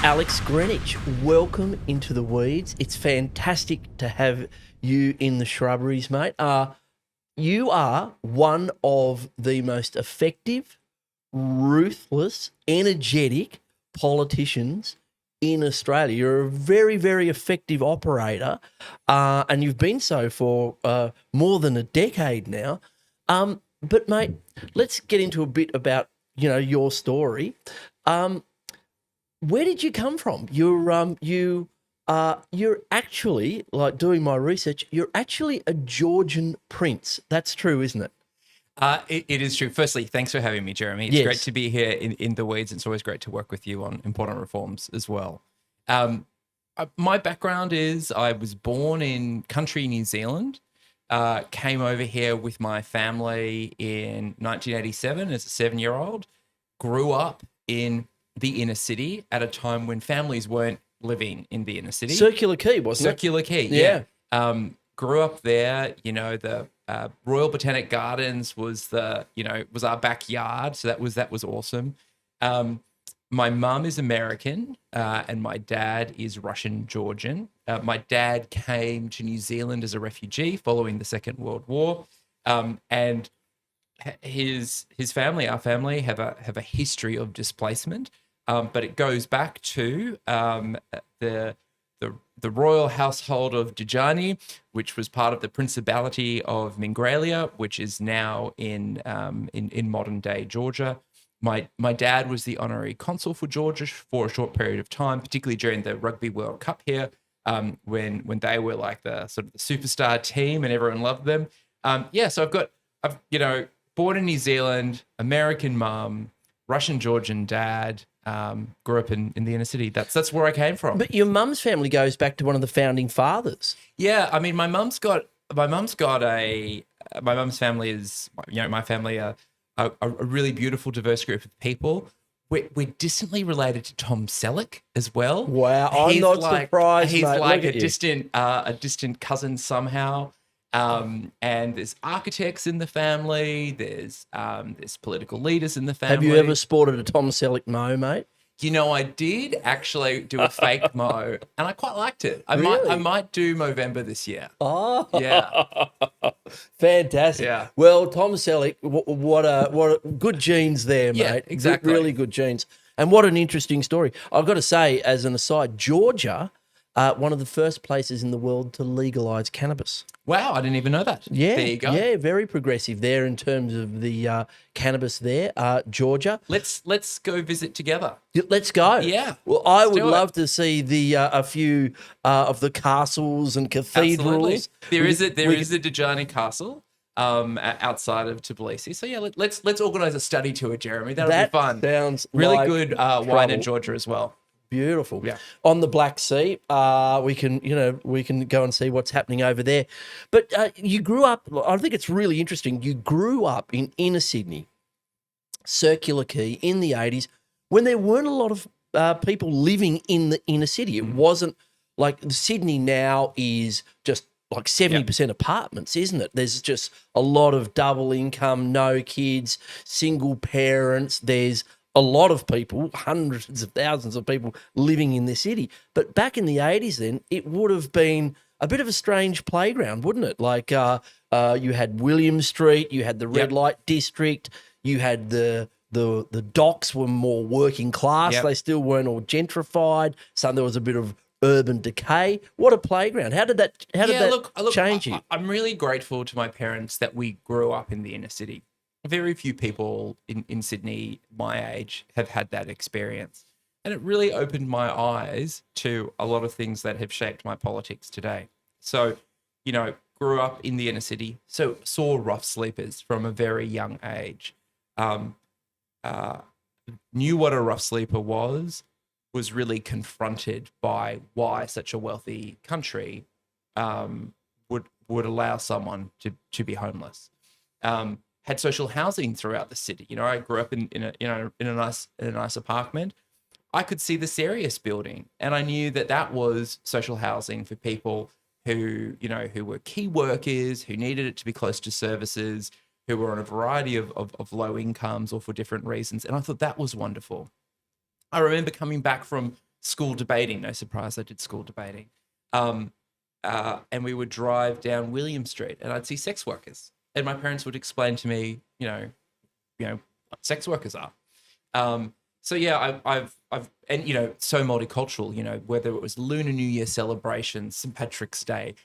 Alex Greenwich, welcome into the weeds. It's fantastic to have you in the shrubberies, mate. You are one of the most effective, ruthless, energetic politicians in Australia. You're a very, very effective operator, and you've been so for more than a decade now. But, mate, let's get into a bit about, your story. Where did you come from? You're actually, like doing my research, you're actually a Georgian prince. That's true, isn't it? It is true. Firstly, thanks for having me, Jeremy. It's great to be here in the weeds. It's always great to work with you on important reforms as well. My background is I was born in country New Zealand, came over here with my family in 1987 as a 7-year-old, grew up in the inner city at a time when families weren't living in the inner city. Circular Quay, wasn't it? Circular Quay, yeah. Grew up there, the Royal Botanic Gardens was was our backyard. So that was awesome. My mum is American and my dad is Russian Georgian. My dad came to New Zealand as a refugee following the Second World War. And his family, our family, have a history of displacement. But it goes back to the royal household of Djani, which was part of the Principality of Mingrelia, which is now in modern day Georgia. My dad was the honorary consul for Georgia for a short period of time, particularly during the Rugby World Cup here, when they were like the sort of the superstar team and everyone loved them. So I've born in New Zealand, American mum, Russian Georgian dad. Grew up in the inner city. That's where I came from. But your mum's family goes back to one of the founding fathers. Yeah, I mean, my mum's family is, my family are a really beautiful, diverse group of people. We're distantly related to Tom Selleck as well. Wow, I'm not surprised. He's mate. like a distant cousin somehow. And there's architects in the family. There's political leaders in the family. Have you ever sported a Tom Selleck mo, mate? I did actually do a fake mo, and I quite liked it. I might do Movember this year. Oh, yeah, fantastic. Yeah. Well, Tom Selleck, what a good genes there, mate. Yeah, exactly. Really good genes, and what an interesting story. I've got to say, as an aside, Georgia, one of the first places in the world to legalise cannabis. Wow, I didn't even know that. Yeah, there you go. Yeah, very progressive there in terms of the cannabis there, Georgia. Let's go visit together. Let's go. Yeah. Well, I would love to see a few of the castles and cathedrals. Absolutely. There is a Djani castle outside of Tbilisi. So yeah, let's organise a study tour, Jeremy. That'll be fun. Sounds really like good wine in Georgia as well. Beautiful. Yeah. On the Black Sea, we can go and see what's happening over there. But you grew up, I think it's really interesting, you grew up in inner Sydney, Circular Quay, in the 80s, when there weren't a lot of people living in the inner city. It wasn't like Sydney now is just like 70% apartments, isn't it? There's just a lot of double income, no kids, single parents. There's a lot of people, hundreds of thousands of people living in the city. But back in the 80s then, it would have been a bit of a strange playground, wouldn't it? Like you had William Street, you had the red light district, you had the docks were more working class. They still weren't all gentrified. So there was a bit of urban decay. What a playground. How did that change you? I'm really grateful to my parents that we grew up in the inner city. Very few people in Sydney my age have had that experience. And it really opened my eyes to a lot of things that have shaped my politics today. So, grew up in the inner city, so saw rough sleepers from a very young age. Knew what a rough sleeper was really confronted by why such a wealthy country would allow someone to be homeless. Had social housing throughout the city. I grew up in a nice apartment. I could see the Sirius building, and I knew that was social housing for people who were key workers, who needed it to be close to services, who were on a variety of low incomes or for different reasons. And I thought that was wonderful. I remember coming back from school debating. No surprise, I did school debating. And we would drive down William Street, and I'd see sex workers, and my parents would explain to me, what sex workers are. So yeah, I've and so multicultural. Whether it was Lunar New Year celebrations, St. Patrick's Day,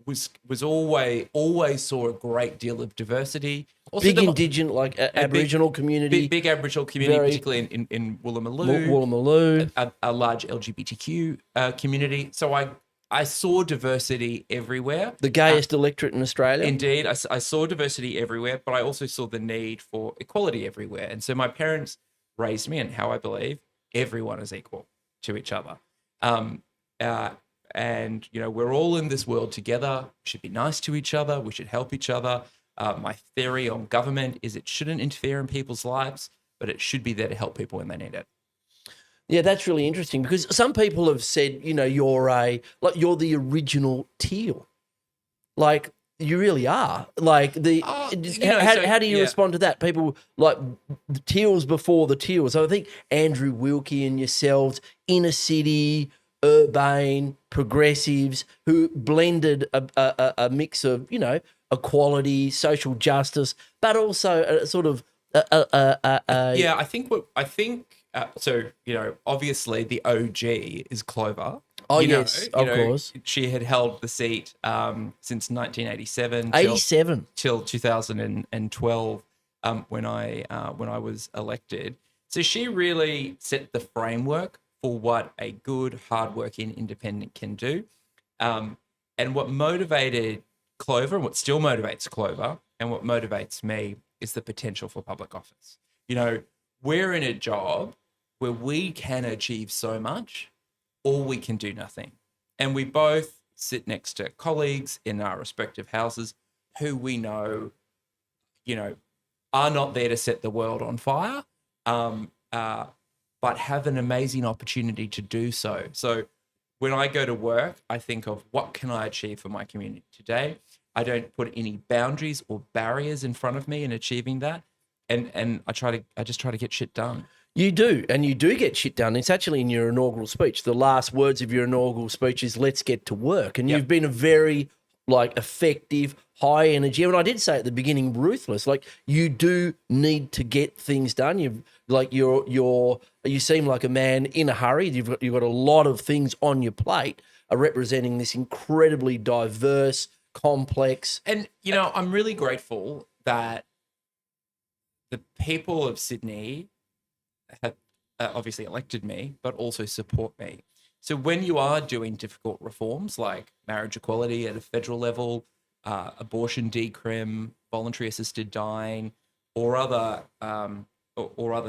was always saw a great deal of diversity. Also big Indigenous, like Aboriginal community. Big Aboriginal community, particularly in Woolloomooloo. Woolloomooloo. A large LGBTQ community. So I saw diversity everywhere. The gayest electorate in Australia. Indeed, I saw diversity everywhere, but I also saw the need for equality everywhere. And so my parents raised me, and how I believe everyone is equal to each other. And we're all in this world together. We should be nice to each other. We should help each other. My theory on government is it shouldn't interfere in people's lives, but it should be there to help people when they need it. Yeah, that's really interesting, because some people have said, you're the original teal. Like, you really are. Like how do you respond to that? People like the teals before the teals. So I think Andrew Wilkie and yourselves, inner city, urbane, progressives, who blended a mix of, equality, social justice, but also a sort of yeah, I think so, obviously the OG is Clover. Oh, yes, of course. She had held the seat since 1987. 87. Till 2012, when I was elected. So she really set the framework for what a good, hardworking independent can do. And what motivated Clover, and what still motivates Clover, and what motivates me is the potential for public office. We're in a job where we can achieve so much, or we can do nothing. And we both sit next to colleagues in our respective houses who we know, are not there to set the world on fire, but have an amazing opportunity to do so. So when I go to work, I think of what can I achieve for my community today? I don't put any boundaries or barriers in front of me in achieving that. And I just try to get shit done. You do, and you do get shit done. It's actually in your inaugural speech. The last words of your inaugural speech is "Let's get to work," and you've been a very effective, high energy. And I did say at the beginning, ruthless. Like, you do need to get things done. You seem like a man in a hurry. You've got a lot of things on your plate, representing this incredibly diverse, complex. And I'm really grateful that the people of Sydney have obviously elected me, but also support me. So when you are doing difficult reforms like marriage equality at a federal level, abortion decrim, voluntary assisted dying, or other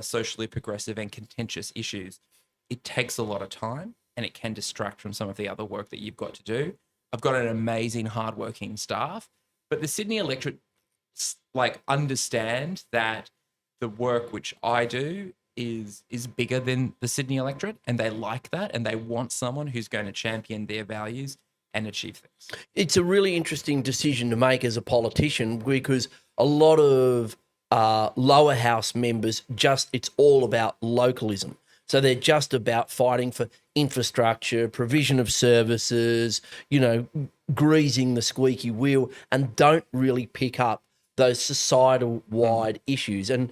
socially progressive and contentious issues, it takes a lot of time, and it can distract from some of the other work that you've got to do. I've got an amazing, hardworking staff, but the Sydney electorate understand that the work which I do is bigger than the Sydney electorate, and they like that, and they want someone who's going to champion their values and achieve things. It's a really interesting decision to make as a politician, because a lot of lower house members it's all about localism. So they're just about fighting for infrastructure, provision of services, greasing the squeaky wheel, and don't really pick up those societal wide issues. And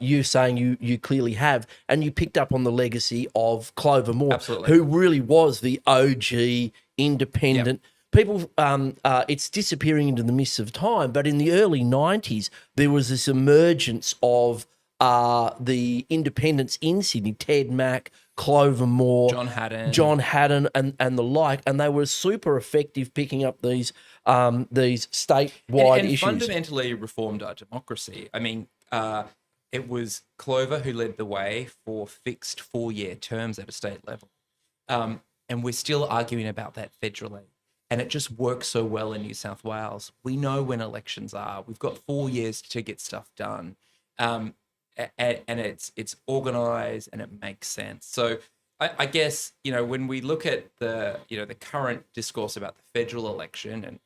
you saying you clearly have, and you picked up on the legacy of Clover Moore, Absolutely. who really was the OG independent. Yep. People, it's disappearing into the mists of time, but in the early 90s, there was this emergence of the independents in Sydney, Ted Mack, Clover Moore, John Haddon, and the like, and they were super effective picking up these statewide and issues. Fundamentally reformed our democracy. I mean, it was Clover who led the way for fixed 4-year terms at a state level, and we're still arguing about that federally. And it just works so well in New South Wales. We know when elections are. We've got 4 years to get stuff done. And it's organised and it makes sense. So I guess, when we look at the current discourse about the federal election and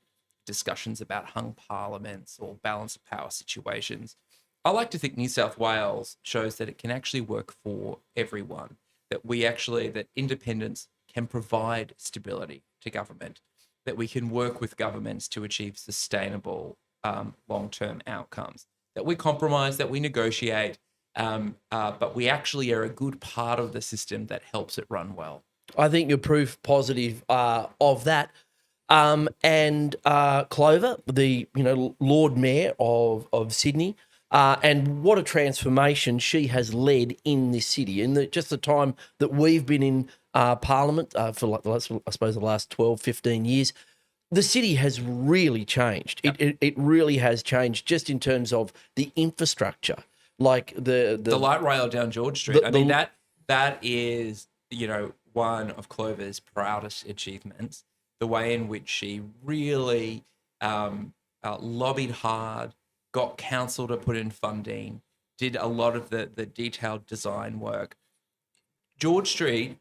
discussions about hung parliaments or balance of power situations, I like to think New South Wales shows that it can actually work for everyone. that that independents can provide stability to government, that we can work with governments to achieve sustainable long-term outcomes, that we compromise, that we negotiate, but we actually are a good part of the system that helps it run well. I think you're proof positive of that. And Clover, the Lord Mayor of Sydney, and what a transformation she has led in this city in just the time that we've been in Parliament for like I suppose the last 12, 15 years. The city has really changed. It really has changed just in terms of the infrastructure, like the light rail down George Street. I mean that is one of Clover's proudest achievements. The way in which she really lobbied hard, got council to put in funding, did a lot of the detailed design work. George Street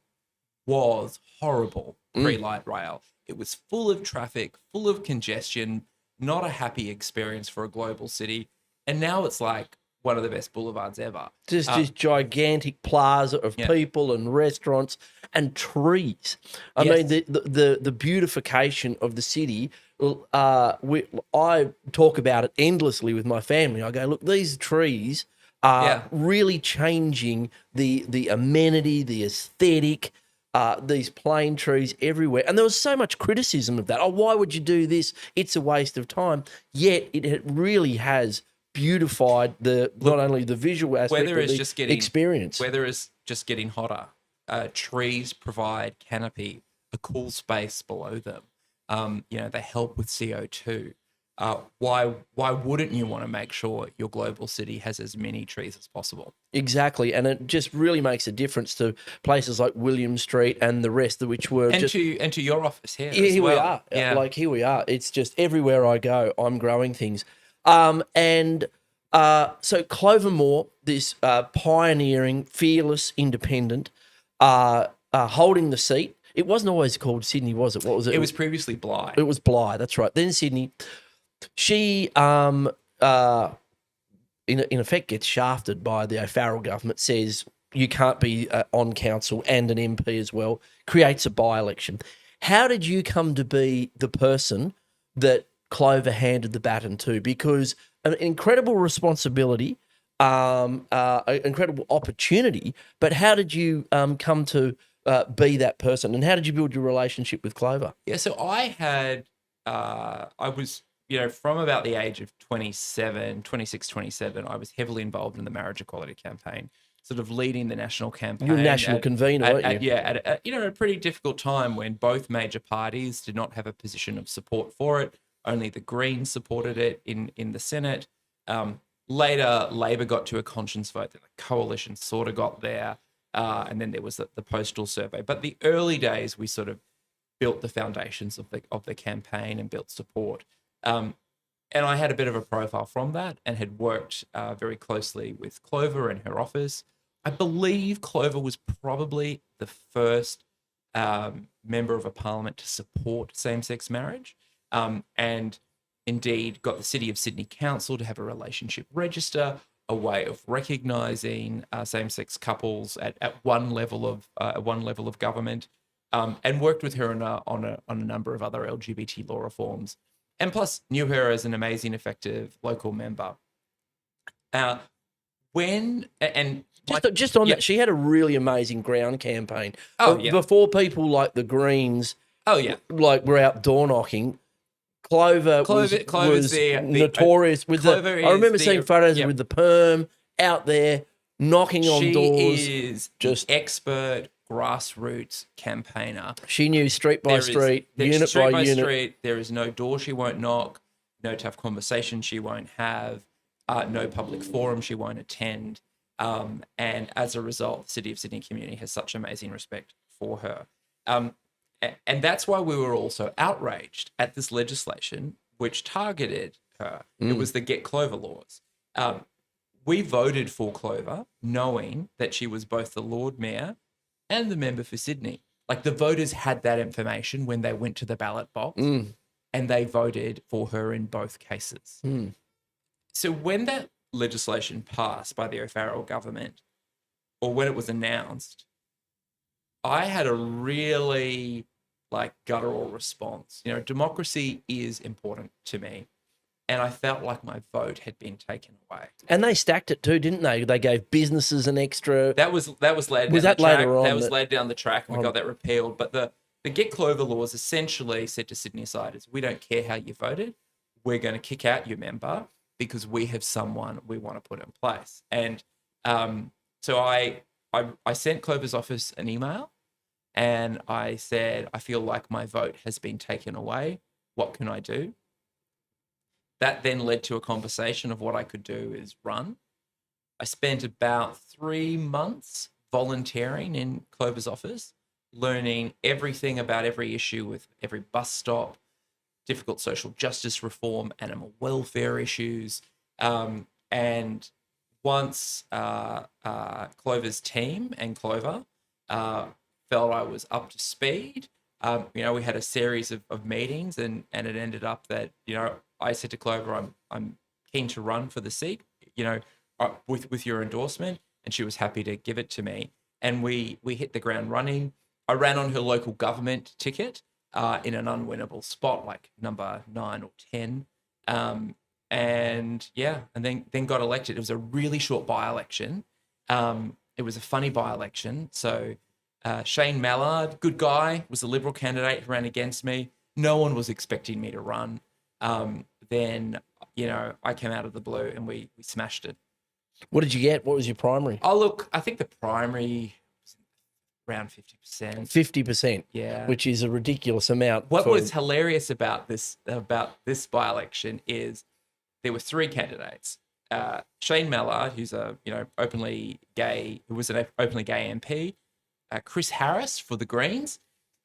was horrible pre-light rail. It was full of traffic, full of congestion, not a happy experience for a global city. And now it's like one of the best boulevards ever. Just this gigantic plaza of people and restaurants and trees. I mean, the beautification of the city. I talk about it endlessly with my family. I go, look, these trees are really changing the amenity, the aesthetic. These plane trees everywhere. And there was so much criticism of that. Oh, why would you do this? It's a waste of time. Yet it really has beautified not only the visual aspect, but the experience. Weather is just getting hotter. Trees provide canopy, a cool space below them. They help with CO2. Why wouldn't you want to make sure your global city has as many trees as possible? Exactly, and it just really makes a difference to places like William Street and the rest, which were to your office here. Here we are, here we are. It's just everywhere I go, I'm growing things. So Clover Moore, this pioneering, fearless independent, holding the seat. It wasn't always called Sydney, was it? What was it? It was previously Bligh. It was Bligh, that's right. Then Sydney. She, in effect, gets shafted by the O'Farrell government, says you can't be on council and an MP as well, creates a by-election. How did you come to be the person that Clover handed the baton to? Because an incredible responsibility, an incredible opportunity, but how did you come to be that person, and how did you build your relationship with Clover? Yeah, so I was, from about the age of 26, 27, I was heavily involved in the marriage equality campaign, sort of leading the national campaign. You're national convener, weren't you? At a pretty difficult time when both major parties did not have a position of support for it. Only the Greens supported it in the Senate. Later, Labor got to a conscience vote, then the coalition sort of got there, and then there was the postal survey. But the early days, we sort of built the foundations of the campaign and built support. And I had a bit of a profile from that and had worked very closely with Clover and her office. I believe Clover was probably the first member of a parliament to support same-sex marriage, and indeed got the City of Sydney Council to have a relationship register, a way of recognising same-sex couples at one level of government, and worked with her on a number of other LGBT law reforms. And plus knew her as an amazing, effective local member. That, she had a really amazing ground campaign. Oh, yeah. Before people like the Greens, were out door knocking. Clover was notorious with I remember seeing photos with the perm out there knocking on doors. She is just expert grassroots campaigner. She knew street by street, unit by unit. Street, there is no door she won't knock, no tough conversation she won't have, no public forum she won't attend. And as a result, the City of Sydney community has such amazing respect for her. And that's why we were also outraged at this legislation which targeted her. It was the Get Clover laws. We voted for Clover knowing that she was both the Lord Mayor and the member for Sydney. Like, the voters had that information when they went to the ballot box and they voted for her in both cases. So when that legislation passed by the O'Farrell government, or when it was announced, I had a really like guttural response. You know, democracy is important to me. And I felt like my vote had been taken away. And they stacked it too, didn't they? They gave businesses an extra. That was laid Was down that the track. later on That was that- laid down the track, and we got that repealed. But the Get Clover laws essentially said to Sydneysiders, we don't care how you voted. We're going to kick out your member because we have someone we want to put in place. And so I sent Clover's office an email, and I said, I feel like my vote has been taken away. What can I do? That then led to a conversation of what I could do is run. I spent about 3 months volunteering in Clover's office, learning everything about every issue with every bus stop, difficult social justice reform, animal welfare issues. And once Clover's team and Clover felt I was up to speed, we had a series of meetings, and it ended up that, I said to Clover, I'm keen to run for the seat, with your endorsement, and she was happy to give it to me. And we hit the ground running. I ran on her local government ticket in an unwinnable spot, like number 9 or 10. And then got elected. It was a really short by-election. It was a funny by-election. So Shane Mallard, good guy, was a Liberal candidate who ran against me. No one was expecting me to run. Then, I came out of the blue and we smashed it. What did you get? What was your primary? Oh, look, I think the primary was around 50%. 50%. Yeah. Which is a ridiculous amount. What was hilarious about this by-election is there were 3 candidates. Shane Mallard, who's a openly gay MP, Chris Harris for the Greens,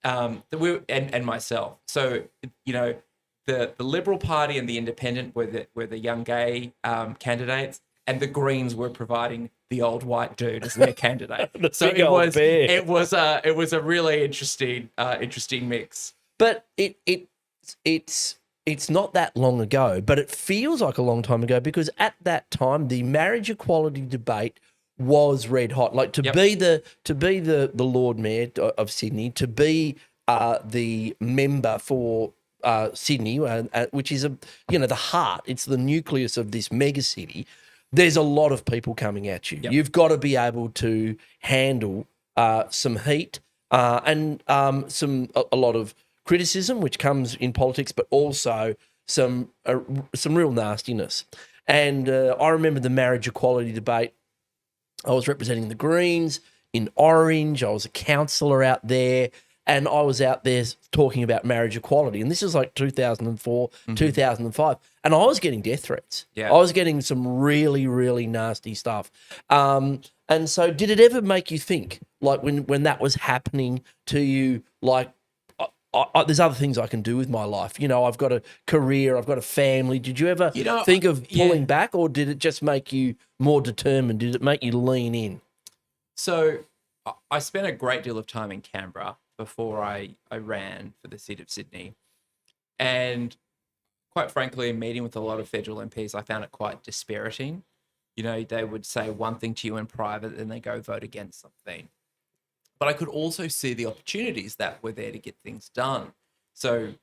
and myself. So the Liberal Party and the Independent were the young gay candidates, and the Greens were providing the old white dude as their candidate. So it was a really interesting mix. But it's not that long ago, but it feels like a long time ago, because at that time the marriage equality debate was red hot. Like to be the Lord Mayor of Sydney, to be the member for Sydney, which is the heart. It's the nucleus of this mega city. There's a lot of people coming at you. Yep. You've got to be able to handle some heat and a lot of criticism, which comes in politics, but also some real nastiness. And I remember the marriage equality debate. I was representing the Greens in Orange. I was a councillor out there, and I was out there talking about marriage equality. And this was like 2004, 2005. And I was getting death threats. Yeah. I was getting some really, really nasty stuff. And so did it ever make you think, like when that was happening to you, like, there's other things I can do with my life. I've got a career, I've got a family. Did you ever think of pulling back, or did it just make you more determined? Did it make you lean in? So I spent a great deal of time in Canberra before I ran for the seat of Sydney. And quite frankly, meeting with a lot of federal MPs, I found it quite dispiriting. They would say one thing to you in private, and they go vote against something. But I could also see the opportunities that were there to get things done. So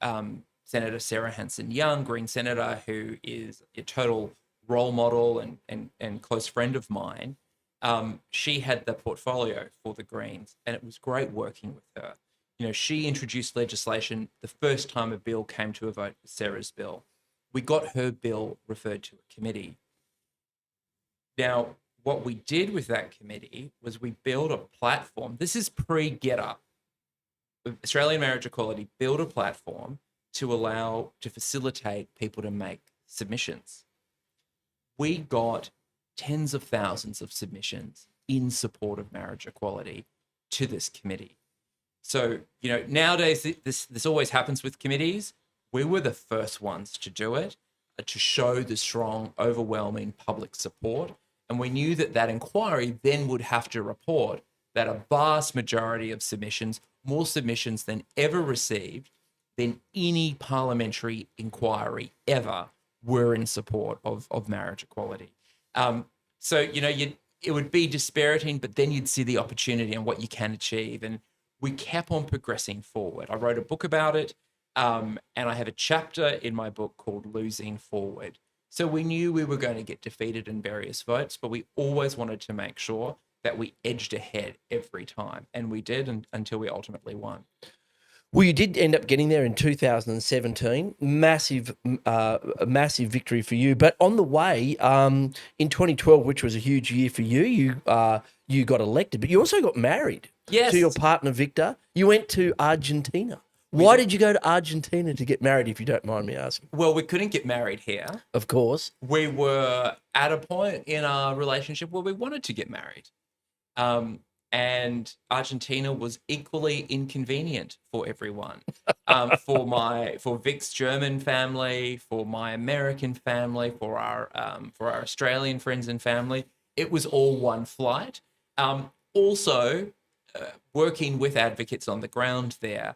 Senator Sarah Hanson-Young, Green Senator, who is a total role model and close friend of mine, she had the portfolio for the Greens, and it was great working with her. She introduced legislation the first time a bill came to a vote, was Sarah's bill. We got her bill referred to a committee. Now, what we did with that committee was we built a platform. This is pre-GetUp. Australian Marriage Equality built a platform to facilitate people to make submissions. We got tens of thousands of submissions in support of marriage equality to this committee. So, nowadays this always happens with committees. We were the first ones to do it, to show the strong, overwhelming public support. And we knew that inquiry then would have to report that a vast majority of submissions, more submissions than ever received, than any parliamentary inquiry ever, were in support of marriage equality. So, it would be dispiriting, but then you'd see the opportunity and what you can achieve. And we kept on progressing forward. I wrote a book about it, and I have a chapter in my book called Losing Forward. So we knew we were going to get defeated in various votes, but we always wanted to make sure that we edged ahead every time. And we did until we ultimately won. Well, you did end up getting there in 2017. Massive victory for you. But on the way, in 2012, which was a huge year for you, you got elected, but you also got married. Yes. To your partner, Victor. You went to Argentina. Why did you go to Argentina to get married, if you don't mind me asking? Well, we couldn't get married here. Of course. We were at a point in our relationship where we wanted to get married. And Argentina was equally inconvenient for everyone. For Vic's German family, for my American family, for our Australian friends and family, it was all one flight. Also, working with advocates on the ground there,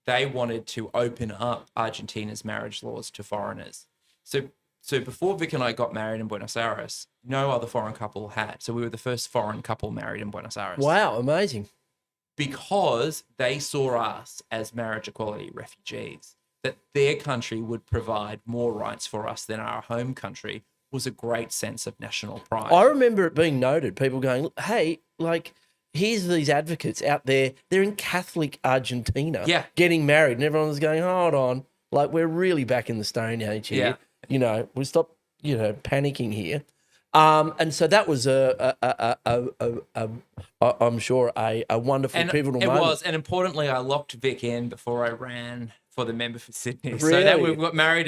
they wanted to open up Argentina's marriage laws to foreigners. So before Vic and I got married in Buenos Aires, no other foreign couple had. So we were the first foreign couple married in Buenos Aires. Wow, amazing. Because they saw us as marriage equality refugees, that their country would provide more rights for us than our home country was a great sense of national pride. I remember it being noted, people going, hey, like, here's these advocates out there, they're in Catholic Argentina getting married, and everyone was going, hold on, like, we're really back in the Stone Age here. Yeah. You know, we stop, panicking here. And so that was I'm sure a wonderful pivotal moment. It was, and importantly, I locked Vic in before I ran for the member for Sydney. Really? So that we got married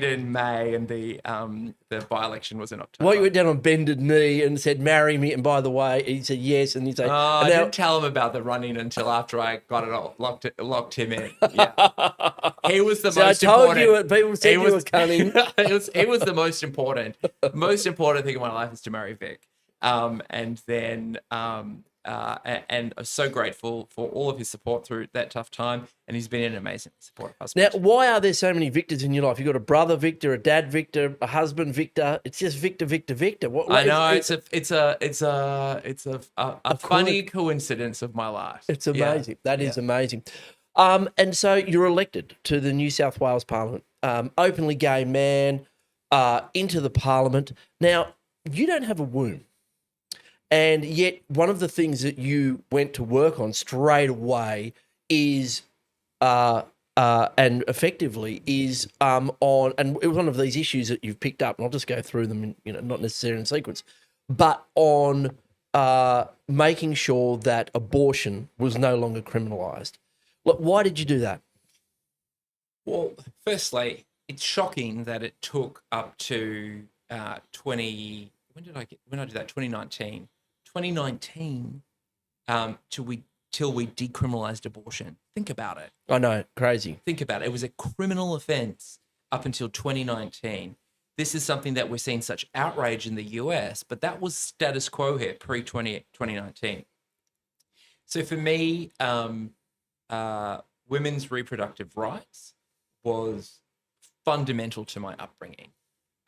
in May, and the by-election was in October. Well, you went down on bended knee and said, "Marry me," and by the way, he said yes, and he said, I didn't tell him about the running until after I got it all locked him in. Yeah, he was the most important. People said you were cunning. It was the most important thing in my life is to marry Vic, and then. And I'm so grateful for all of his support through that tough time, and he's been an amazing supportive husband. Now, why are there so many Victors in your life? You've got a brother Victor, a dad Victor, a husband Victor. It's just Victor. I know it's a funny coincidence of my life. It's amazing. Yeah. That is amazing. And so you're elected to the New South Wales Parliament, openly gay man, into the Parliament. Now, you don't have a womb. And yet one of the things that you went to work on straight away is, and effectively is and it was one of these issues that you've picked up, and I'll just go through them, not necessarily in sequence, but on making sure that abortion was no longer criminalised. Look, why did you do that? Well, firstly, it's shocking that it took up to 2019 till we decriminalized abortion. Think about it. I know, crazy. Think about it. It was a criminal offense up until 2019. This is something that we're seeing such outrage in the US, but that was status quo here pre-2019. So for me, women's reproductive rights was fundamental to my upbringing.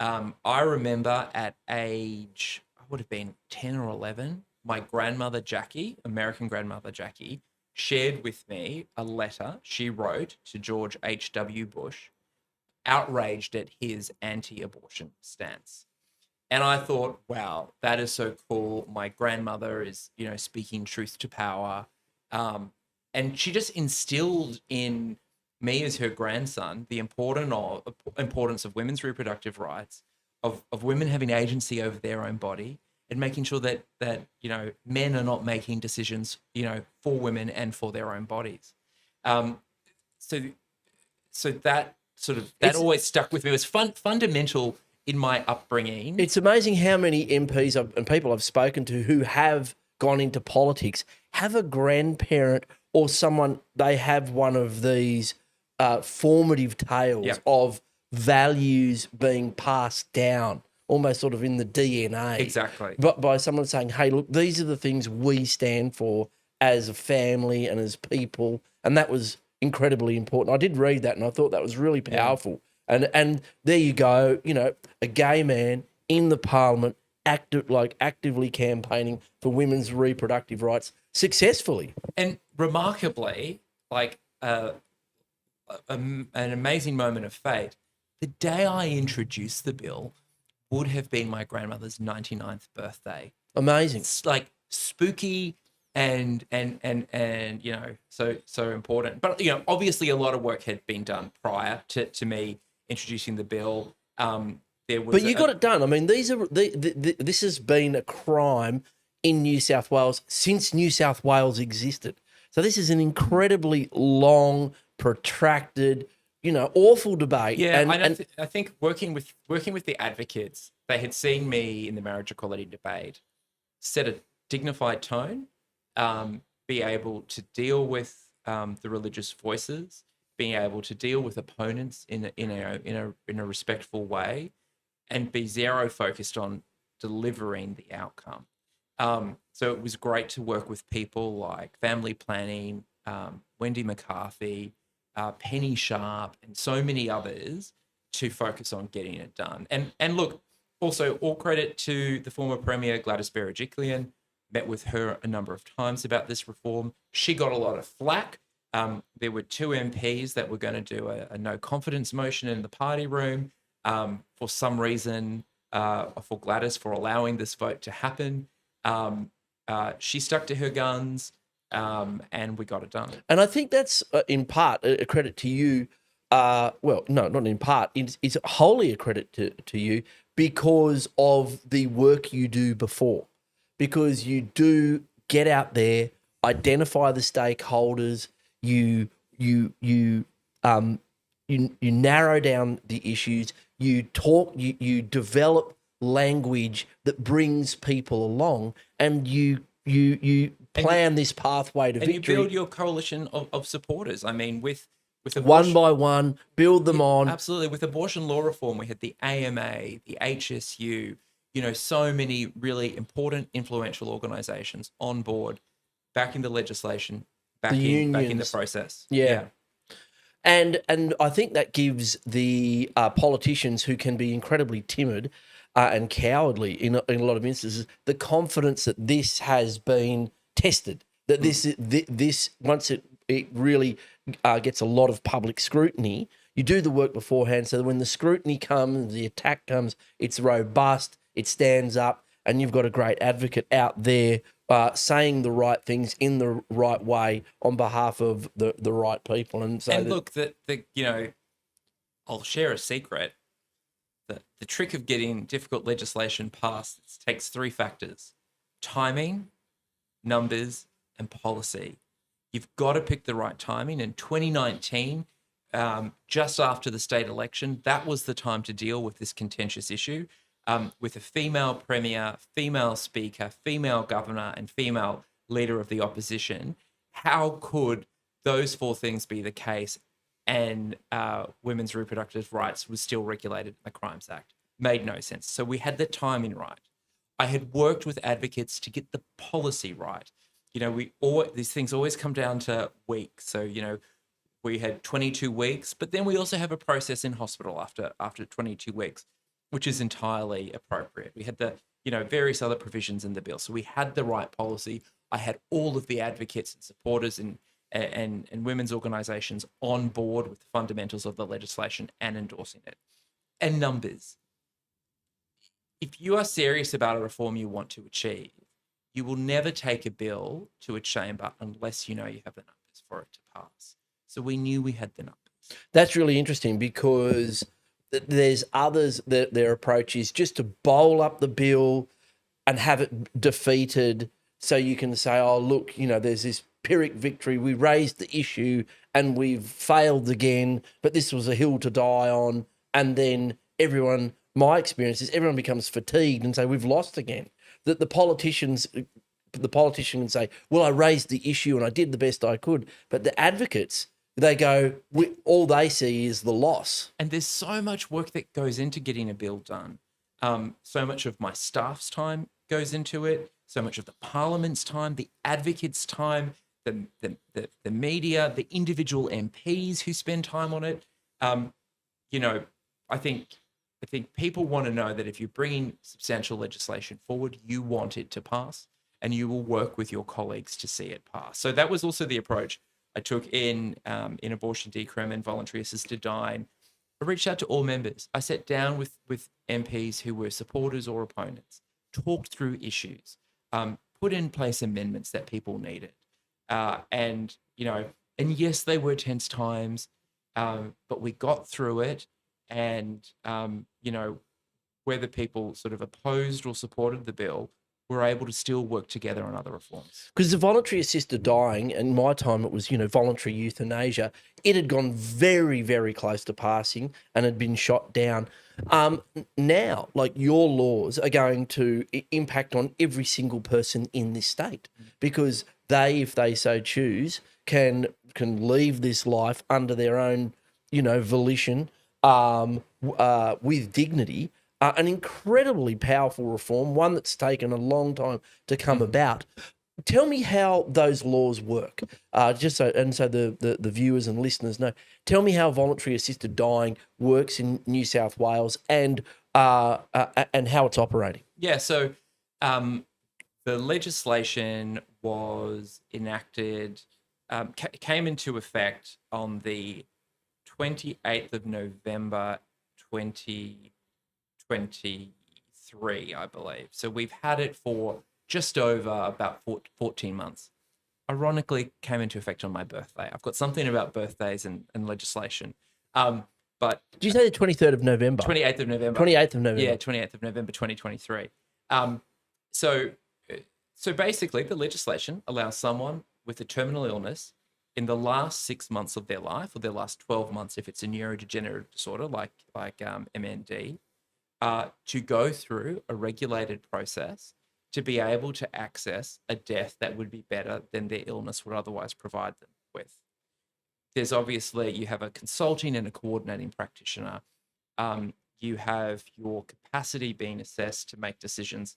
I remember at age, I would have been 10 or 11, my grandmother, Jackie, American grandmother, Jackie, shared with me a letter she wrote to George H.W. Bush, outraged at his anti-abortion stance. And I thought, wow, that is so cool. My grandmother is, speaking truth to power. And she just instilled in me as her grandson the importance of women's reproductive rights, of women having agency over their own body, and making sure that men are not making decisions for women and for their own bodies. So that always stuck with me. It was fundamental in my upbringing. It's amazing how many MPs and people I've spoken to who have gone into politics have a grandparent or someone, they have one of these formative tales of values being passed down, almost sort of in the DNA. Exactly. But by someone saying, hey, look, these are the things we stand for as a family and as people. And that was incredibly important. I did read that and I thought that was really powerful. Yeah. And there you go, a gay man in the Parliament actively campaigning for women's reproductive rights successfully. And remarkably, like an amazing moment of fate, the day I introduced the bill would have been my grandmother's 99th birthday. Amazing. It's like spooky and you know, so important. But you know, obviously a lot of work had been done prior to me introducing the bill. There was But you got it done. I mean, this has been a crime in New South Wales since New South Wales existed. So this is an incredibly long, protracted, you know, awful debate. Yeah, and I think working with the advocates, they had seen me in the marriage equality debate, set a dignified tone, be able to deal with the religious voices, being able to deal with opponents in a respectful way, and be zero focused on delivering the outcome. So it was great to work with people like family planning, Wendy McCarthy, Penny Sharp, and so many others to focus on getting it done. And look, also all credit to the former Premier Gladys Berejiklian. Met with her a number of times about this reform. She got a lot of flack. There were 2 MPs that were going to do a no confidence motion in the party room for some reason for Gladys for allowing this vote to happen. She stuck to her guns. And we got it done. And I think that's in part a credit to you. Well, no, not in part. It's wholly a credit to you because of the work you do before. Because you do get out there, identify the stakeholders, you narrow down the issues, you talk, you develop language that brings people along, and you plan this pathway to victory. And you build your coalition of supporters. I mean, with one by one, build them on. Absolutely. With abortion law reform, we had the AMA, the HSU, you know, so many really important, influential organizations on board, backing the legislation, backing the process. Yeah. And I think that gives the politicians who can be incredibly timid and cowardly in a lot of instances the confidence that this has been tested, that this once it really gets a lot of public scrutiny, you do the work beforehand so that when the scrutiny comes, the attack comes, it's robust, it stands up, and you've got a great advocate out there saying the right things in the right way on behalf of the right people. And so, look, you know, I'll share a secret. The trick of getting difficult legislation passed takes 3 factors: timing, numbers, and policy. You've got to pick the right timing. In 2019, just after the state election, that was the time to deal with this contentious issue. With a female premier, female speaker, female governor, and female leader of the opposition, how could those 4 things be the case and women's reproductive rights was still regulated in the Crimes Act? Made no sense. So we had the timing right. I had worked with advocates to get the policy right. You know, these things always come down to weeks. So, you know, we had 22 weeks, but then we also have a process in hospital after 22 weeks, which is entirely appropriate. We had the, you know, various other provisions in the bill. So we had the right policy. I had all of the advocates and supporters and women's organizations on board with the fundamentals of the legislation and endorsing it. And numbers. If you are serious about a reform you want to achieve, you will never take a bill to a chamber unless you know you have the numbers for it to pass. So we knew we had the numbers. That's really interesting because there's others that their approach is just to bowl up the bill and have it defeated so you can say, oh, look, you know, there's this Pyrrhic victory. We raised the issue and we've failed again, but this was a hill to die on. And then everyone, my experience is everyone becomes fatigued and say, we've lost again. That the politician can say, well, I raised the issue and I did the best I could. But the advocates, they go, all they see is the loss. And there's so much work that goes into getting a bill done. So much of my staff's time goes into it. So much of the Parliament's time, the advocates' time, the media, the individual MPs who spend time on it. You know, I think I think people want to know that if you're bringing substantial legislation forward, you want it to pass, and you will work with your colleagues to see it pass. So that was also the approach I took in abortion decrim and voluntary assisted dying. I reached out to all members. I sat down with MPs who were supporters or opponents, talked through issues, put in place amendments that people needed. And yes, they were tense times, but we got through it. And, whether people sort of opposed or supported the bill, we're able to still work together on other reforms. Because the voluntary assisted dying, in my time, it was, voluntary euthanasia. It had gone very, very close to passing and had been shot down. Now, like, your laws are going to impact on every single person in this state, because they, if they so choose, can leave this life under their own, volition, with dignity. An incredibly powerful reform, one that's taken a long time to come about. Tell me how those laws work, so the viewers and listeners know. Tell me how voluntary assisted dying works in New South Wales and how it's operating. Yeah, so the legislation was enacted, came into effect on the 28th of November 2023, I believe. So we've had it for just over about 14 months. Ironically, came into effect on my birthday. I've got something about birthdays and legislation. But did you say the 23rd of November? 28th of November. 28th of November. Yeah, 28th of November 2023. So basically, the legislation allows someone with a terminal illness in the last 6 months of their life, or their last 12 months if it's a neurodegenerative disorder like MND, to go through a regulated process to be able to access a death that would be better than their illness would otherwise provide them with. There's obviously, you have a consulting and a coordinating practitioner. You have your capacity being assessed to make decisions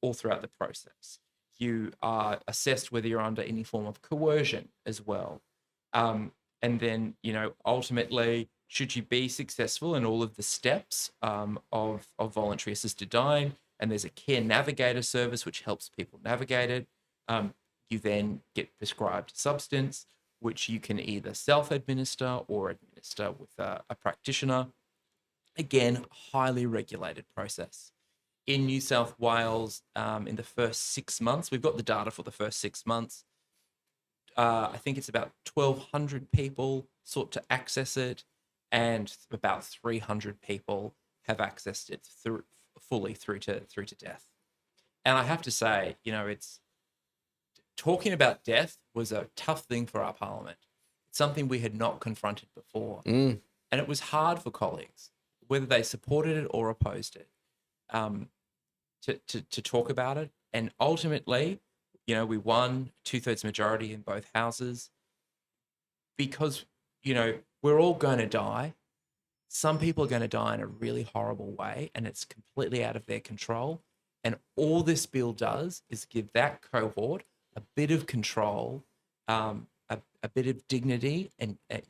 all throughout the process. You are assessed whether you're under any form of coercion as well. And then, ultimately, should you be successful in all of the steps of voluntary assisted dying, and there's a care navigator service which helps people navigate it, you then get prescribed a substance, which you can either self-administer or administer with a practitioner. Again, highly regulated process. In New South Wales, in the first 6 months, we've got the data for the first 6 months. I think it's about 1,200 people sought to access it, and about 300 people have accessed it fully through to death. And I have to say, it's talking about death was a tough thing for our parliament. It's something we had not confronted before, and it was hard for colleagues, whether they supported it or opposed it. To talk about it. And ultimately, we won 2/3 majority in both houses because, we're all going to die. Some people are going to die in a really horrible way, and it's completely out of their control. And all this bill does is give that cohort a bit of control, a bit of dignity, and, at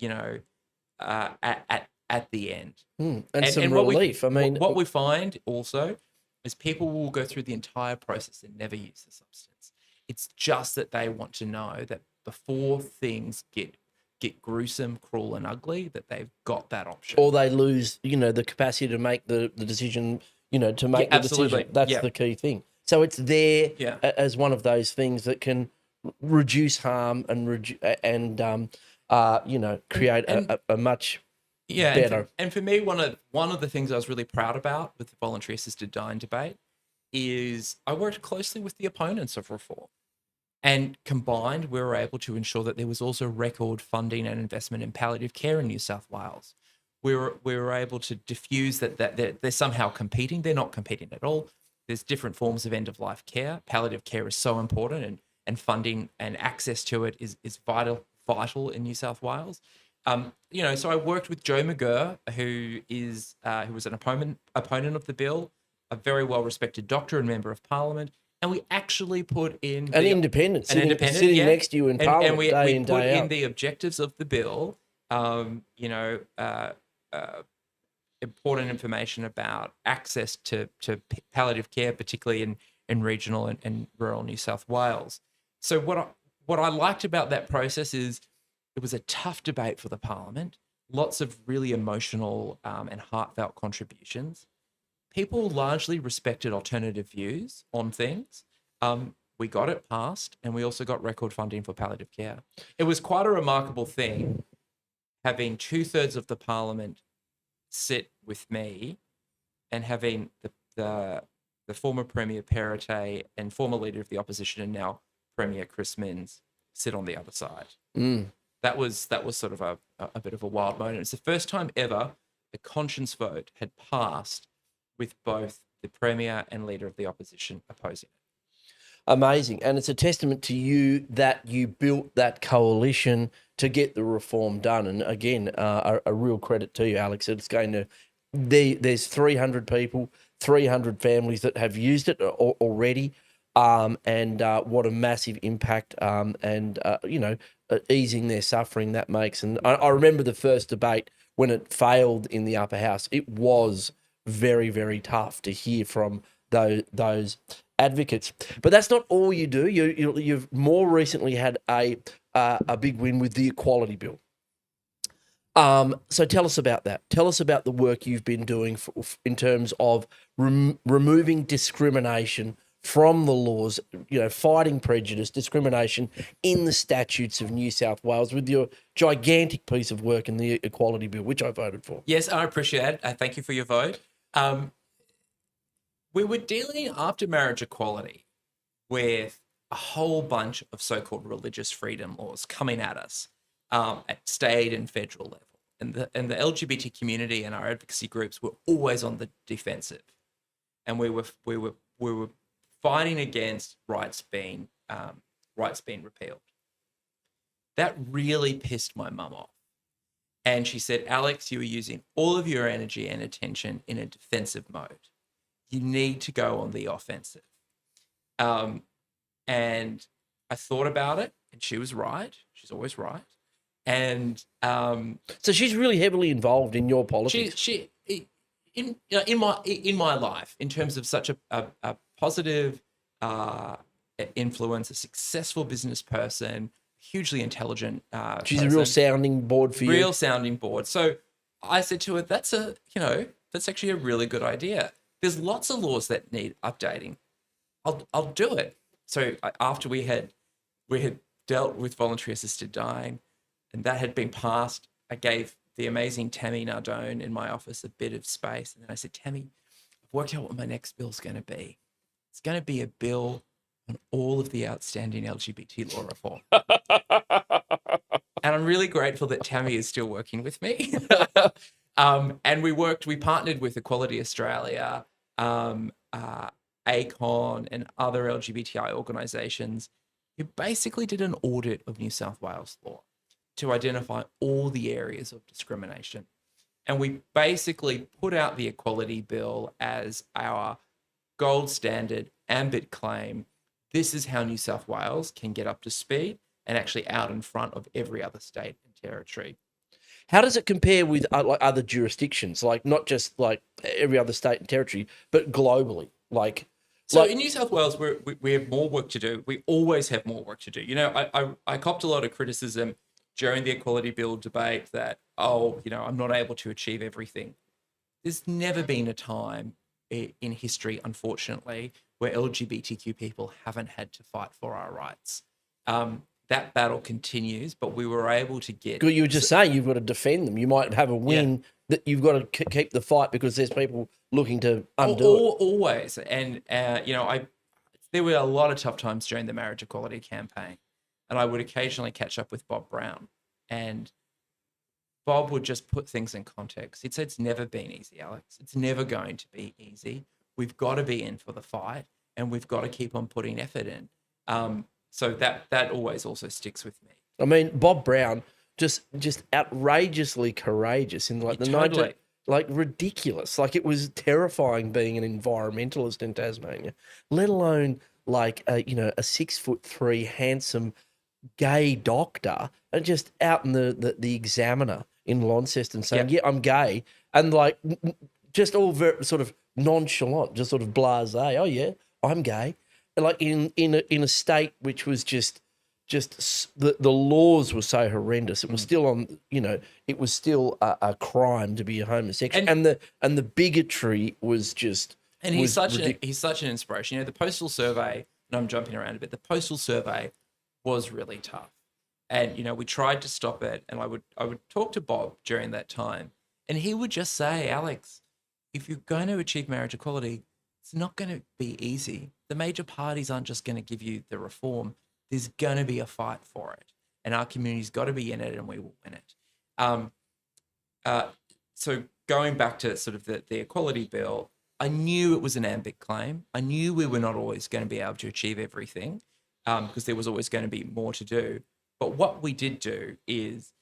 the end. And some relief. What we find also is people will go through the entire process and never use the substance. It's just that they want to know that before things get gruesome, cruel, and ugly, that they've got that option. Or they lose, the capacity to make the decision, to make the decision. That's the key thing. So it's there as one of those things that can reduce harm and create a much better. And for me, one of the things I was really proud about with the voluntary assisted dying debate is I worked closely with the opponents of reform, and combined, we were able to ensure that there was also record funding and investment in palliative care in New South Wales. We were able to diffuse that they're somehow competing. They're not competing at all. There's different forms of end-of-life care. Palliative care is so important, and funding and access to it is vital in New South Wales. So I worked with Joe McGurr, who was an opponent of the bill, a very well-respected doctor and member of Parliament, and we actually put in an independent sitting next to you in Parliament, and we put in the objectives of the bill. important information about access to palliative care, particularly in regional and rural New South Wales. So what I liked about that process is it was a tough debate for the Parliament, lots of really emotional and heartfelt contributions. People largely respected alternative views on things. We got it passed, and we also got record funding for palliative care. It was quite a remarkable thing having 2/3 of the Parliament sit with me, and having the former Premier Perrottet and former Leader of the Opposition and now Premier Chris Minns sit on the other side. That was sort of a bit of a wild moment. It's the first time ever a conscience vote had passed with both the Premier and Leader of the Opposition opposing it. Amazing. And it's a testament to you that you built that coalition to get the reform done. And again, a real credit to you, Alex. It's going to, there's 300 people, 300 families that have used it already. And what a massive impact easing their suffering that makes. And I remember the first debate when it failed in the upper house. It was very, very tough to hear from those advocates. But that's not all you do. You've more recently had a big win with the Equality Bill. So tell us about that. Tell us about the work you've been doing in terms of removing discrimination from the laws, fighting prejudice, discrimination in the statutes of New South Wales with your gigantic piece of work in the Equality Bill, which I voted for. Yes, I appreciate it. Thank you for your vote. We were dealing after marriage equality with a whole bunch of so-called religious freedom laws coming at us at state and federal level. And the LGBT community and our advocacy groups were always on the defensive. And we were fighting against rights being repealed. That really pissed my mum off. And she said, Alex, you are using all of your energy and attention in a defensive mode. You need to go on the offensive. And I thought about it, and she was right. She's always right. And so she's really heavily involved in your politics. She in my life, in terms of such a positive influence, a successful business person, hugely intelligent. She's a real sounding board for you. Real sounding board. So I said to her, that's actually a really good idea. There's lots of laws that need updating. I'll do it. So after we had dealt with voluntary assisted dying, and that had been passed, I gave the amazing Tammy Nardone in my office a bit of space, and then I said, Tammy, I've worked out what my next bill's going to be. It's going to be a bill on all of the outstanding LGBT law reform. And I'm really grateful that Tammy is still working with me. And we partnered with Equality Australia, ACON, and other LGBTI organisations who basically did an audit of New South Wales law to identify all the areas of discrimination. And we basically put out the Equality Bill as our gold standard ambit claim. This is how New South Wales can get up to speed and actually out in front of every other state and territory. How does it compare with like other jurisdictions, like not just like every other state and territory, but globally? In New South Wales, we have more work to do. We always have more work to do. I copped a lot of criticism during the Equality Bill debate that, I'm not able to achieve everything. There's never been a time in history, unfortunately, where LGBTQ people haven't had to fight for our rights. That battle continues, but we were able to get... You were just saying you've got to defend them. You might have a win that you've got to keep the fight because there's people looking to undo it. Always. And, there were a lot of tough times during the marriage equality campaign, and I would occasionally catch up with Bob Brown, and Bob would just put things in context. He'd say, it's never been easy, Alex. It's never going to be easy. We've got to be in for the fight, and we've got to keep on putting effort in. So that always also sticks with me. I mean, Bob Brown, just outrageously courageous in like the totally. 90s, ridiculous. Like it was terrifying being an environmentalist in Tasmania, let alone like a 6'3" handsome gay doctor and just out in the Examiner in Launceston saying, I'm gay, and like just all very sort of nonchalant, just sort of blasé. Oh yeah, I'm gay. And like in a state which was just the laws were so horrendous. It was still on, it was still a crime to be a homosexual, and the bigotry was just. And he's such an inspiration. The postal survey, and I'm jumping around a bit. The postal survey was really tough, and we tried to stop it. And I would talk to Bob during that time, and he would just say, Alex, if you're going to achieve marriage equality, it's not going to be easy. The major parties aren't just going to give you the reform. There's going to be a fight for it, and our community's got to be in it, and we will win it. So going back to sort of the equality bill, I knew it was an ambit claim. I knew we were not always going to be able to achieve everything because there was always going to be more to do. But what we did do is,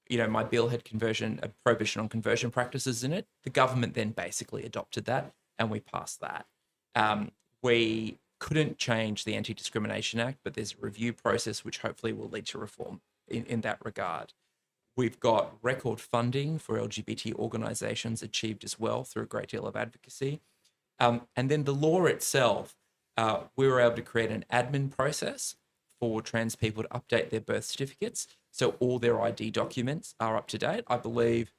my bill had a prohibition on conversion practices in it. The government then basically adopted that, and we passed that. We couldn't change the Anti-Discrimination Act, but there's a review process which hopefully will lead to reform in that regard. We've got record funding for LGBT organisations achieved as well through a great deal of advocacy. And then the law itself, we were able to create an admin process for trans people to update their birth certificates. So all their ID documents are up to date. I believe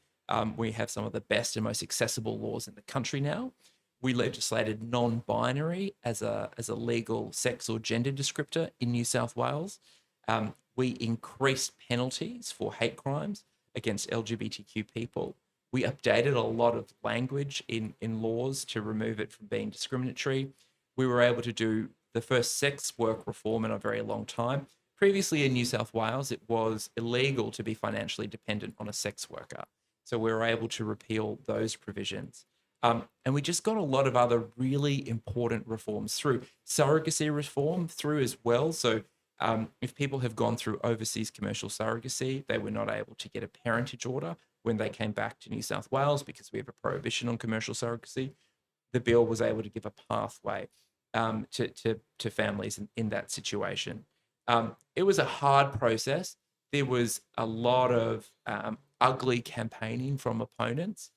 we have some of the best and most accessible laws in the country now. We legislated non-binary as a legal sex or gender descriptor in New South Wales. We increased penalties for hate crimes against LGBTQ people. We updated a lot of language in laws to remove it from being discriminatory. We were able to do the first sex work reform in a very long time. Previously in New South Wales, it was illegal to be financially dependent on a sex worker. So we were able to repeal those provisions. And we just got a lot of other really important reforms through. Surrogacy reform through as well. So if people have gone through overseas commercial surrogacy, they were not able to get a parentage order when they came back to New South Wales because we have a prohibition on commercial surrogacy. The bill was able to give a pathway to families in that situation. It was a hard process. There was a lot of ugly campaigning from opponents.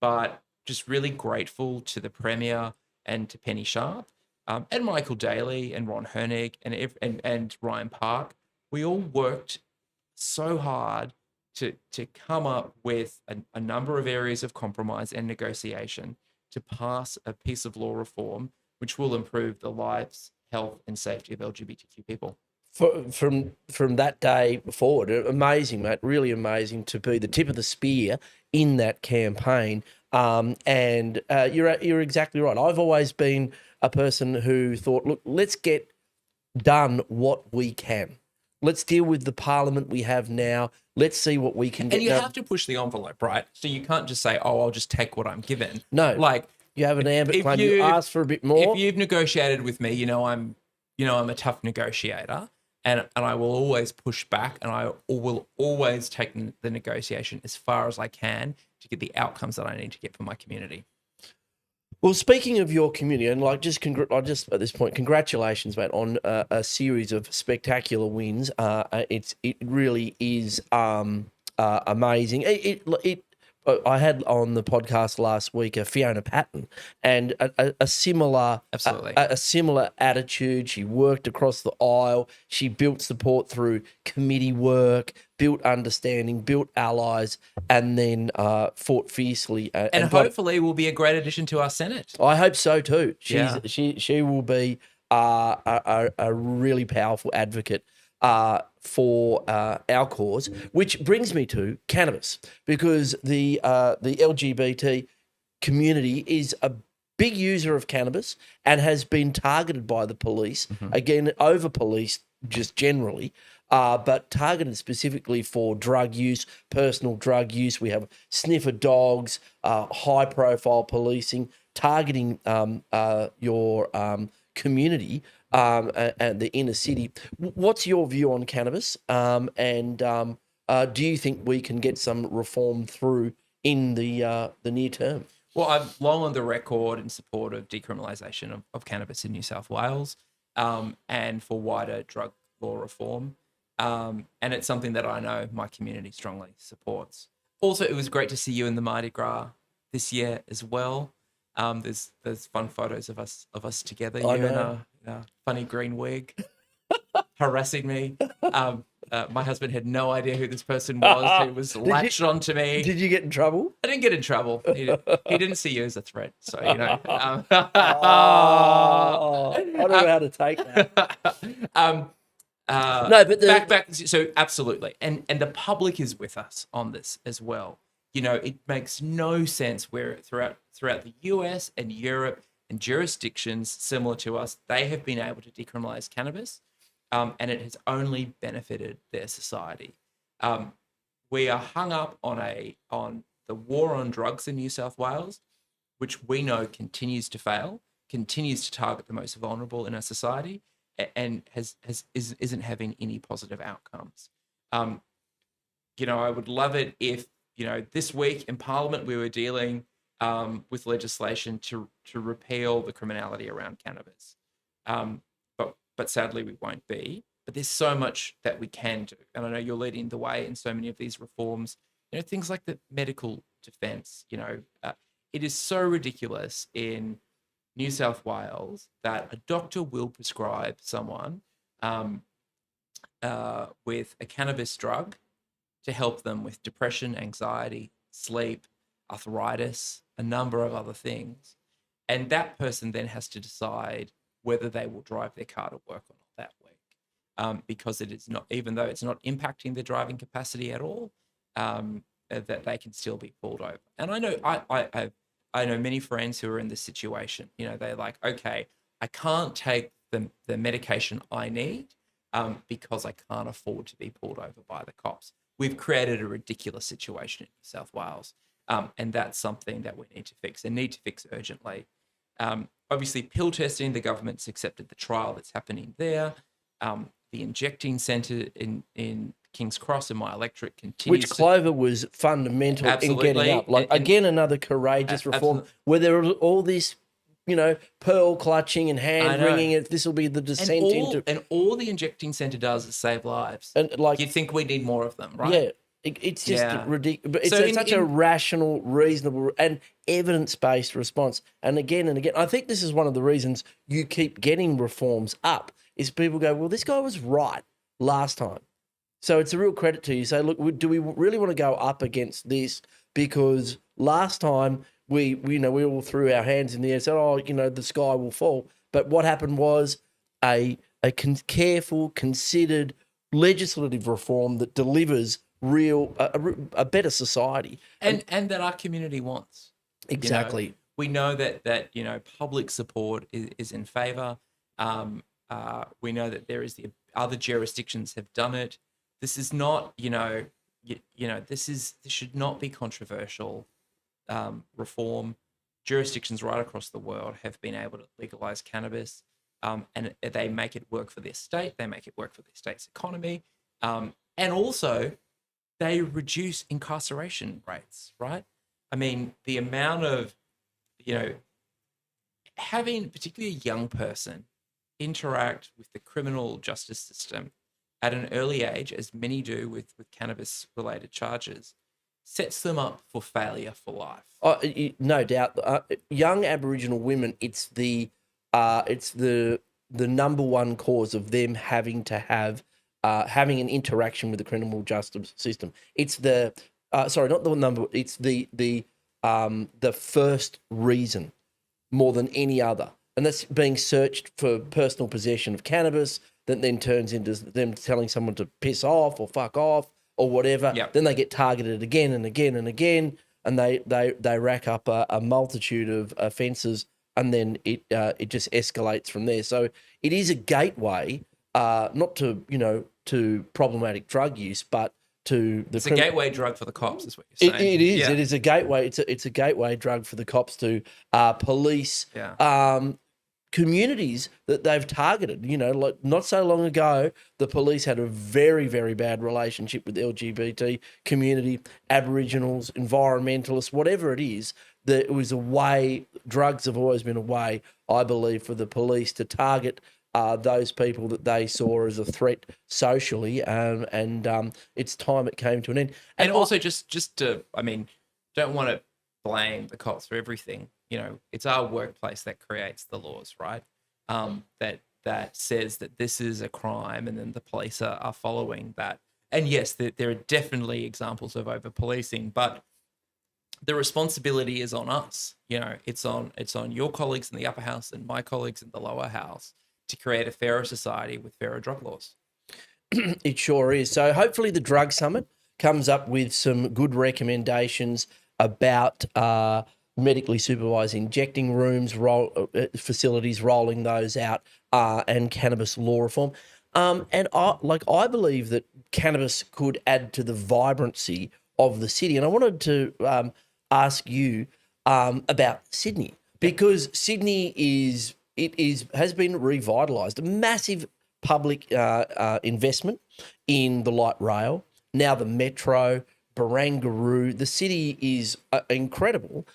But just really grateful to the Premier and to Penny Sharp and Michael Daly and Ron Hernig and Ryan Park. We all worked so hard to come up with a number of areas of compromise and negotiation to pass a piece of law reform which will improve the lives, health and safety of LGBTQ people. From that day forward, amazing, mate, really amazing to be the tip of the spear in that campaign. And you're exactly right. I've always been a person who thought, look, let's get done what we can. Let's deal with the parliament we have now. Let's see what we can get done. And you have to push the envelope, right? So you can't just say, oh, I'll just take what I'm given. No, like you have an ambit claim. You ask for a bit more. If you've negotiated with me, I'm a tough negotiator. And I will always push back, and I will always take the negotiation as far as I can to get the outcomes that I need to get for my community. Well, speaking of your community, and like just at this point, congratulations, mate, on a series of spectacular wins. It really is amazing. I had on the podcast last week Fiona Patton, and a similar a similar attitude. She worked across the aisle. She built support through committee work, built understanding, built allies, and then fought fiercely. And hopefully will be a great addition to our Senate. I hope so too. She will be a really powerful advocate for our cause, which brings me to cannabis, because the LGBT community is a big user of cannabis and has been targeted by the police, again, over policed just generally, but targeted specifically for drug use, personal drug use. We have sniffer dogs, high-profile policing, targeting your community and the inner city. What's your view on cannabis? And do you think we can get some reform through in the near term? Well, I'm long on the record in support of decriminalisation of cannabis in New South Wales and for wider drug law reform. And it's something that I know my community strongly supports. Also, it was great to see you in the Mardi Gras this year as well. There's fun photos of us together. I You know. in a funny green wig, harassing me. My husband had no idea who this person was. He was latched onto me. Did you get in trouble? I didn't get in trouble. He didn't see you as a threat. So, you know. Oh, I don't know how to take that. No, but back. So absolutely, and the public is with us on this as well. You know, it makes no sense where throughout the US and Europe and jurisdictions similar to us, they have been able to decriminalize cannabis, and it has only benefited their society. We are hung up on the war on drugs in New South Wales, which we know continues to fail, continues to target the most vulnerable in our society, and isn't having any positive outcomes. You know, I would love it if, you know, this week in Parliament we were dealing with legislation to repeal the criminality around cannabis, but sadly we won't be. But there's so much that we can do, and I know you're leading the way in so many of these reforms. You know, things like the medical defence. You know, it is so ridiculous in New South Wales that a doctor will prescribe someone with a cannabis drug to help them with depression, anxiety, sleep, arthritis, a number of other things. And that person then has to decide whether they will drive their car to work or not that week, because it is not, even though it's not impacting their driving capacity at all, that they can still be pulled over. And I know I know many friends who are in this situation. You know, they're like, okay, I can't take the medication I need because I can't afford to be pulled over by the cops. We've created a ridiculous situation in New South Wales, and that's something that we need to fix and need to fix urgently. Obviously, pill testing, the government's accepted the trial that's happening there. The injecting centre in King's Cross and my electorate continues. Which Clover was fundamental in getting up. Like, again, another courageous reform where there was all this, you know, pearl clutching and hand wringing. If this will be the descent into, and all the injecting centre does is save lives. And like, you think we need more of them, right? Yeah. It's just ridiculous. But it's such a rational, reasonable, and evidence-based response. And again, I think this is one of the reasons you keep getting reforms up, is people go, well, this guy was right last time. So it's a real credit to you. Say, look, do we really want to go up against this? Because last time we all threw our hands in the air and said, oh, you know, the sky will fall. But what happened was a careful, considered legislative reform that delivers a better society, and that our community wants. Exactly. You know, we know that you know, public support is in favour. We know that there is the other jurisdictions have done it. This is not, you know, this should not be controversial. Reform. Jurisdictions right across the world have been able to legalise cannabis, and they make it work for their state. They make it work for their state's economy, and also they reduce incarceration rates, right? I mean, the amount of, you know, having particularly a young person interact with the criminal justice system at an early age, as many do with cannabis-related charges, sets them up for failure for life. No doubt. Young Aboriginal women, it's the number one cause of them having to have having an interaction with the criminal justice system. It's the not the number. It's the first reason more than any other, and that's being searched for personal possession of cannabis. That then turns into them telling someone to piss off or fuck off or whatever. Yep. Then they get targeted again and again and again, and they rack up a multitude of offences, and then it just escalates from there. So it is a gateway, not to, you know, to problematic drug use, but to the. It's a gateway drug for the cops, is what you're saying. It is. Yeah. It is a gateway. It's a gateway drug for the cops to police. Yeah. Communities that they've targeted. You know, like not so long ago, the police had a very, very bad relationship with the LGBT community, Aboriginals, environmentalists, whatever it is. That it was a way, drugs have always been a way, I believe, for the police to target those people that they saw as a threat socially, and it's time it came to an end. And also, just to, I mean, don't want to blame the cops for everything. You know, it's our workplace that creates the laws, right? That says that this is a crime, and then the police are following that. And yes, there are definitely examples of over policing, but the responsibility is on us. You know, it's on your colleagues in the upper house and my colleagues in the lower house to create a fairer society with fairer drug laws. It sure is. So hopefully the Drug Summit comes up with some good recommendations about medically supervised injecting rooms, facilities, rolling those out, and cannabis law reform. And I believe that cannabis could add to the vibrancy of the city. And I wanted to ask you about Sydney, because Sydney has been revitalised. A massive public investment in the light rail, now the metro, Barangaroo. The city is incredible.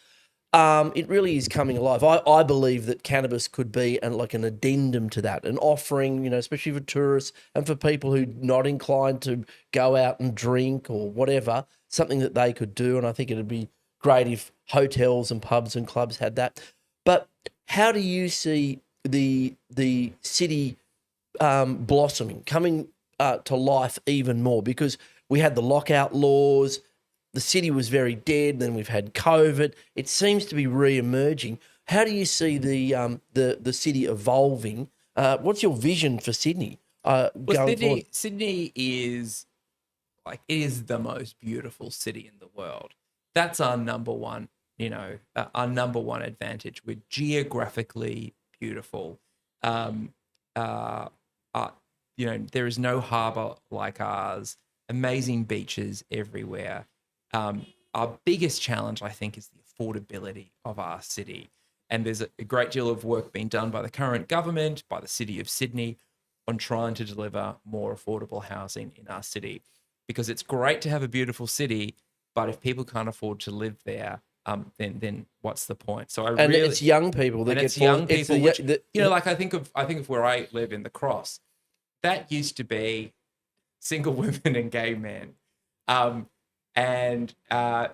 It really is coming alive. I believe that cannabis could be like an addendum to that, an offering, you know, especially for tourists and for people who are not inclined to go out and drink or whatever, something that they could do. And I think it'd be great if hotels and pubs and clubs had that. But how do you see the city blossoming, coming to life even more? Because we had the lockout laws, the city was very dead, then we've had COVID. It seems to be re-emerging. How do you see the city evolving? What's your vision for Sydney going forward? Sydney is like, it is the most beautiful city in the world. That's our number one, our number one advantage. We're geographically beautiful. There is no harbour like ours. Amazing beaches everywhere. Our biggest challenge, I think, is the affordability of our city. And there's a great deal of work being done by the current government, by the City of Sydney, on trying to deliver more affordable housing in our city. Because it's great to have a beautiful city, but if people can't afford to live there, then what's the point? So it's young people that it's get young people. Like I think of where I live in the Cross. That used to be single women and gay men. And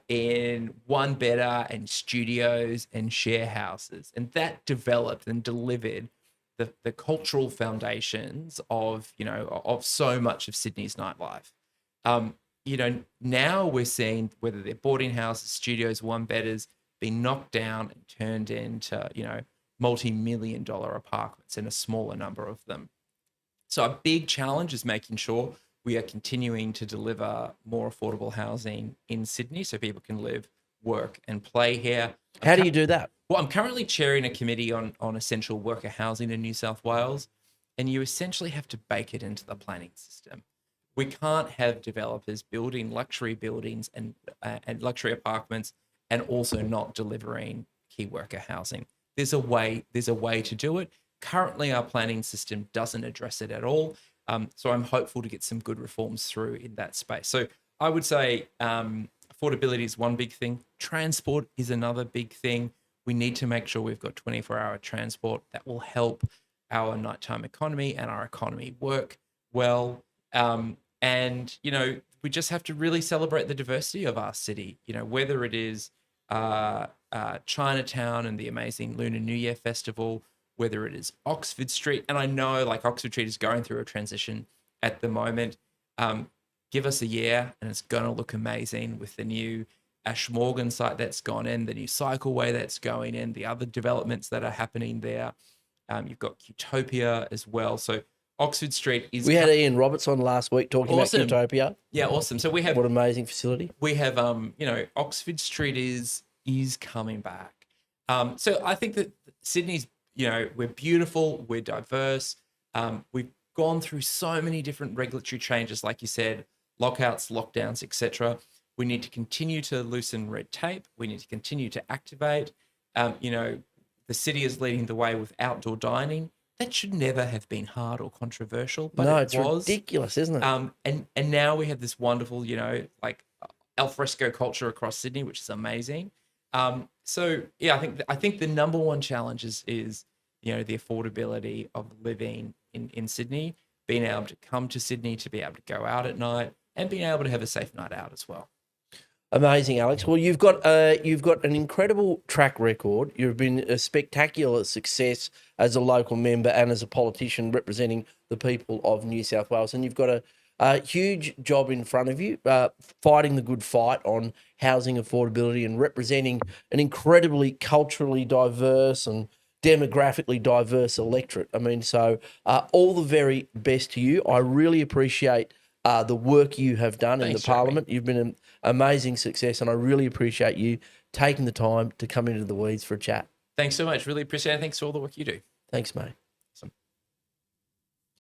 in one bedder and studios and share houses. And that developed and delivered the cultural foundations of so much of Sydney's nightlife. Now we're seeing whether they're boarding houses, studios, one bedders being knocked down and turned into, multi-million-dollar apartments, and a smaller number of them. So a big challenge is making sure we are continuing to deliver more affordable housing in Sydney so people can live, work, and play here. How do you do that? Well, I'm currently chairing a committee on essential worker housing in New South Wales, and you essentially have to bake it into the planning system. We can't have developers building luxury buildings and luxury apartments and also not delivering key worker housing. There's a way to do it. Currently, our planning system doesn't address it at all. So I'm hopeful to get some good reforms through in that space. So I would say affordability is one big thing. Transport is another big thing. We need to make sure we've got 24-hour transport that will help our nighttime economy and our economy work well. And we just have to really celebrate the diversity of our city. Whether it is Chinatown and the amazing Lunar New Year festival, whether it is Oxford Street, and I know like Oxford Street is going through a transition at the moment. Give us a year and it's going to look amazing with the new Ashmorgan site that's gone in, the new cycleway that's going in, the other developments that are happening there. You've got Utopia as well. So Oxford Street is... We had Ian Roberts on last week talking about Utopia. Yeah, awesome. So we have... What an amazing facility. We have, Oxford Street is coming back. So I think that Sydney's, we're beautiful, we're diverse. We've gone through so many different regulatory changes, like you said, lockouts, lockdowns, etc. We need to continue to loosen red tape. We need to continue to activate. The city is leading the way with outdoor dining. That should never have been hard or controversial, but no, it's ridiculous, isn't it? And now we have this wonderful, alfresco culture across Sydney, which is amazing. So yeah, I think the number one challenge is the affordability of living in Sydney, being able to come to Sydney, to be able to go out at night, and being able to have a safe night out as well. Amazing, Alex. Well, you've got an incredible track record. You've been a spectacular success as a local member and as a politician representing the people of New South Wales. And you've got a huge job in front of you, fighting the good fight on housing affordability and representing an incredibly culturally diverse and demographically diverse electorate. I mean, so all the very best to you. I really appreciate the work you have done in the Parliament. You've been an amazing success, and I really appreciate you taking the time to come into the weeds for a chat. Thanks so much. Really appreciate it. Thanks for all the work you do. Thanks, mate.